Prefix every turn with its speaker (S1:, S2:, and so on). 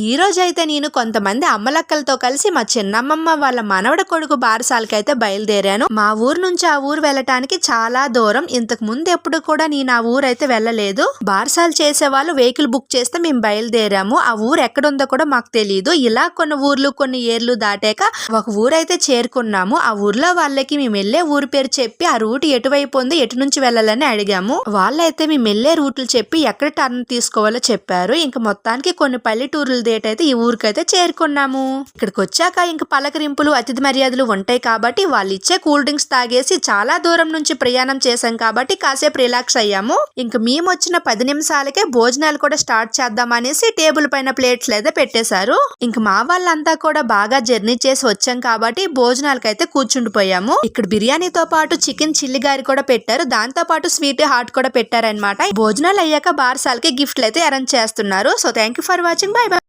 S1: ఈ రోజైతే నేను కొంతమంది అమ్మలక్కలతో కలిసి మా చిన్నమ్మమ్మ వాళ్ళ మనవడ కొడుకు బారసాలకైతే బయలుదేరాను. మా ఊరు నుంచి ఆ ఊరు వెళ్ళటానికి చాలా దూరం. ఇంతకు ముందు ఎప్పుడు కూడా నేను ఆ ఊరు అయితే వెళ్ళలేదు. బారసాలు చేసే వాళ్ళు వెహికల్ బుక్ చేస్తే మేము బయలుదేరాము. ఆ ఊరు ఎక్కడుందో కూడా మాకు తెలియదు. ఇలా కొన్ని ఊర్లు కొన్ని ఏర్లు దాటాక ఒక ఊరైతే చేరుకున్నాము. ఆ ఊర్లో వాళ్ళకి మేము వెళ్ళే ఊరు పేరు చెప్పి ఆ రూట్ ఎటువైపు ఉంది, ఎటు నుంచి వెళ్ళాలని అడిగాము. వాళ్ళైతే మేము వెళ్ళే రూట్లు చెప్పి ఎక్కడ టర్న్ తీసుకోవాలో చెప్పారు. ఇంకా మొత్తానికి కొన్ని పల్లెటూర్లు డేట్ అయితే ఈ ఊరికైతే చేరుకున్నాము. ఇక్కడికి వచ్చాక ఇంక పలకరింపులు అతిథి మర్యాదలు ఉంటాయి కాబట్టి వాళ్ళు ఇచ్చే కూల్ డ్రింక్స్ తాగేసి చాలా దూరం నుంచి ప్రయాణం చేశాం కాబట్టి కాసేపు రిలాక్స్ అయ్యాము. ఇంక మేము వచ్చిన 10 నిమిషాలకే భోజనాలు కూడా స్టార్ట్ చేద్దాం అనేసి టేబుల్ పైన ప్లేట్స్ అయితే పెట్టేశారు. ఇంక మా వాళ్ళంతా కూడా బాగా జర్నీ చేసి వచ్చాం కాబట్టి భోజనాలకైతే కూర్చుండిపోయాము. ఇక్కడ బిర్యానీతో పాటు చికెన్ చిల్లి గారి కూడా పెట్టారు. దాంతో పాటు స్వీట్ హాట్ కూడా పెట్టారనమాట. భోజనాలు అయ్యాక బారసాలకి గిఫ్ట్లు అయితే అరేంజ్ చేస్తున్నారు. So thank you for watching. By by.